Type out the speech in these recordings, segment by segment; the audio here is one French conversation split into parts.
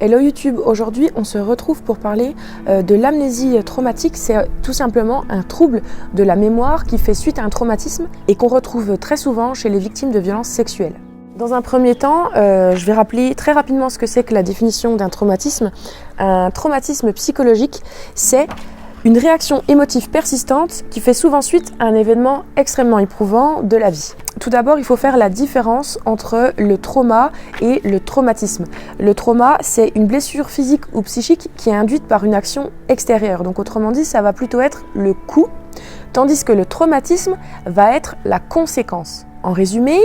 Hello YouTube, aujourd'hui on se retrouve pour parler de l'amnésie traumatique. C'est tout simplement un trouble de la mémoire qui fait suite à un traumatisme et qu'on retrouve très souvent chez les victimes de violences sexuelles. Dans un premier temps, je vais rappeler très rapidement ce que c'est que la définition d'un traumatisme. Un traumatisme psychologique, c'est une réaction émotive persistante qui fait souvent suite à un événement extrêmement éprouvant de la vie. Tout d'abord, il faut faire la différence entre le trauma et le traumatisme. Le trauma, c'est une blessure physique ou psychique qui est induite par une action extérieure. Donc autrement dit, ça va plutôt être le coup, tandis que le traumatisme va être la conséquence. En résumé,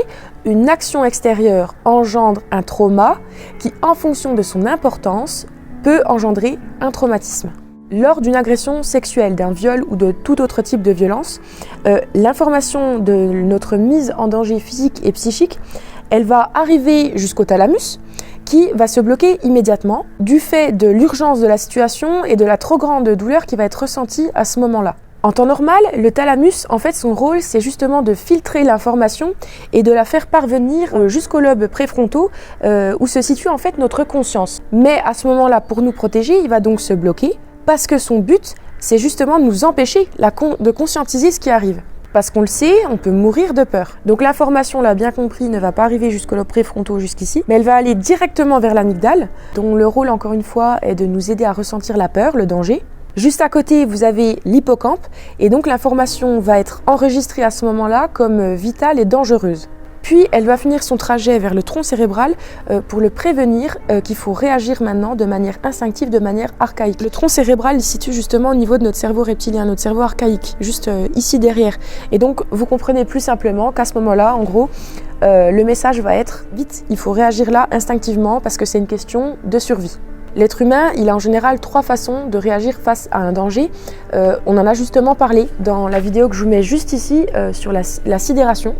une action extérieure engendre un trauma qui, en fonction de son importance, peut engendrer un traumatisme. Lors d'une agression sexuelle, d'un viol ou de tout autre type de violence, l'information de notre mise en danger physique et psychique, elle va arriver jusqu'au thalamus qui va se bloquer immédiatement du fait de l'urgence de la situation et de la trop grande douleur qui va être ressentie à ce moment-là. En temps normal, le thalamus, en fait, son rôle, c'est justement de filtrer l'information et de la faire parvenir jusqu'aux lobes préfrontaux où se situe en fait notre conscience. Mais à ce moment-là, pour nous protéger, il va donc se bloquer parce que son but, c'est justement de nous empêcher de conscientiser ce qui arrive. Parce qu'on le sait, on peut mourir de peur. Donc l'information, on l'a bien compris, ne va pas arriver jusqu'aux lobes préfrontaux jusqu'ici, mais elle va aller directement vers l'amygdale, dont le rôle, encore une fois, est de nous aider à ressentir la peur, le danger. Juste à côté, vous avez l'hippocampe, et donc l'information va être enregistrée à ce moment-là comme vitale et dangereuse. Puis, elle va finir son trajet vers le tronc cérébral pour le prévenir qu'il faut réagir maintenant de manière instinctive, de manière archaïque. Le tronc cérébral, il se situe justement au niveau de notre cerveau reptilien, notre cerveau archaïque, juste ici derrière. Et donc, vous comprenez plus simplement qu'à ce moment-là, en gros, le message va être « vite, il faut réagir là instinctivement parce que c'est une question de survie ». L'être humain, il a en général 3 façons de réagir face à un danger. On en a justement parlé dans la vidéo que je vous mets juste ici sur la sidération.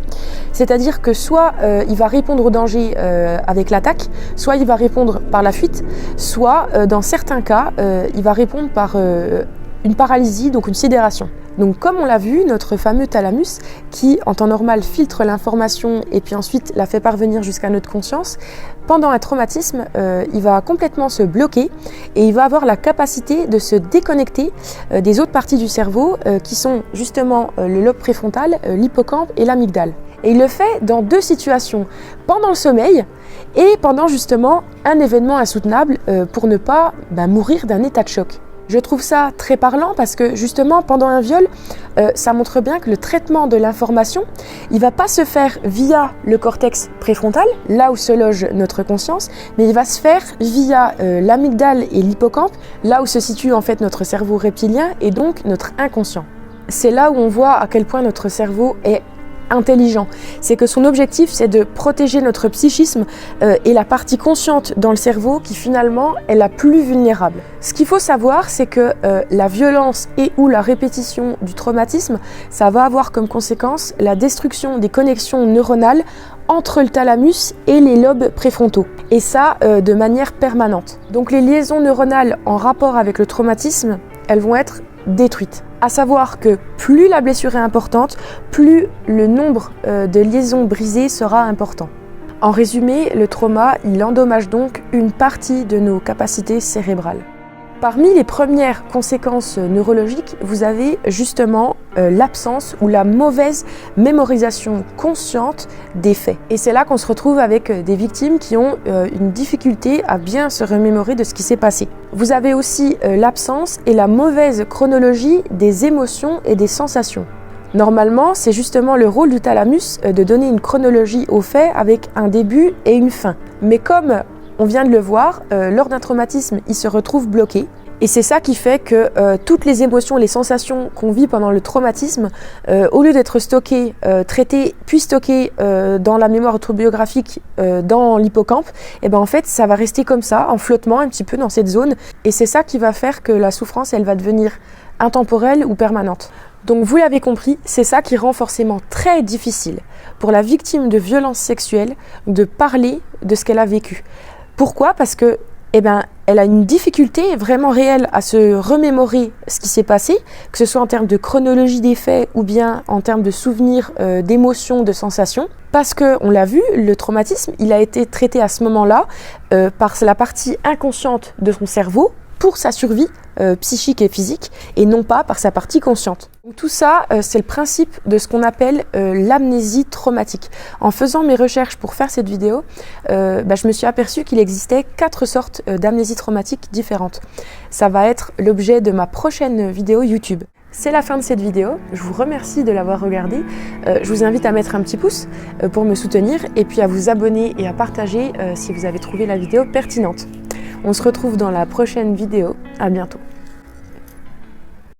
C'est-à-dire que soit il va répondre au danger avec l'attaque, soit il va répondre par la fuite, soit dans certains cas, il va répondre par une paralysie, donc une sidération. Donc comme on l'a vu, notre fameux thalamus qui en temps normal filtre l'information et puis ensuite la fait parvenir jusqu'à notre conscience, pendant un traumatisme, il va complètement se bloquer et il va avoir la capacité de se déconnecter des autres parties du cerveau qui sont justement le lobe préfrontal, l'hippocampe et l'amygdale. Et il le fait dans 2 situations, pendant le sommeil et pendant justement un événement insoutenable pour ne pas mourir d'un état de choc. Je trouve ça très parlant parce que justement pendant un viol, ça montre bien que le traitement de l'information, il ne va pas se faire via le cortex préfrontal, là où se loge notre conscience, mais il va se faire via l'amygdale et l'hippocampe, là où se situe en fait notre cerveau reptilien et donc notre inconscient. C'est là où on voit à quel point notre cerveau est intelligent. C'est que son objectif, c'est de protéger notre psychisme et la partie consciente dans le cerveau qui finalement est la plus vulnérable. Ce qu'il faut savoir, c'est que la violence et ou la répétition du traumatisme, ça va avoir comme conséquence la destruction des connexions neuronales entre le thalamus et les lobes préfrontaux. Et ça, de manière permanente. Donc les liaisons neuronales en rapport avec le traumatisme, elles vont être détruites. À savoir que plus la blessure est importante, plus le nombre de liaisons brisées sera important. En résumé, le trauma, il endommage donc une partie de nos capacités cérébrales. Parmi les premières conséquences neurologiques, vous avez justement l'absence ou la mauvaise mémorisation consciente des faits. Et c'est là qu'on se retrouve avec des victimes qui ont une difficulté à bien se remémorer de ce qui s'est passé. Vous avez aussi l'absence et la mauvaise chronologie des émotions et des sensations. Normalement, c'est justement le rôle du thalamus de donner une chronologie aux faits avec un début et une fin. Mais comme on vient de le voir, lors d'un traumatisme, il se retrouve bloqué. Et c'est ça qui fait que toutes les émotions, les sensations qu'on vit pendant le traumatisme, au lieu d'être stockées, traitées, puis stockées dans la mémoire autobiographique, dans l'hippocampe, et en fait, ça va rester comme ça, en flottement un petit peu dans cette zone. Et c'est ça qui va faire que la souffrance, elle va devenir intemporelle ou permanente. Donc vous l'avez compris, c'est ça qui rend forcément très difficile pour la victime de violences sexuelles de parler de ce qu'elle a vécu. Pourquoi ? Parce que elle a une difficulté vraiment réelle à se remémorer ce qui s'est passé, que ce soit en termes de chronologie des faits ou bien en termes de souvenirs, d'émotions, de sensations. Parce que, on l'a vu, le traumatisme, il a été traité à ce moment-là par la partie inconsciente de son cerveau pour sa survie psychique et physique, et non pas par sa partie consciente. Donc, tout ça, c'est le principe de ce qu'on appelle l'amnésie traumatique. En faisant mes recherches pour faire cette vidéo, je me suis aperçue qu'il existait 4 sortes d'amnésie traumatique différentes. Ça va être l'objet de ma prochaine vidéo YouTube. C'est la fin de cette vidéo, je vous remercie de l'avoir regardée. Je vous invite à mettre un petit pouce pour me soutenir et puis à vous abonner et à partager si vous avez trouvé la vidéo pertinente. On se retrouve dans la prochaine vidéo, à bientôt.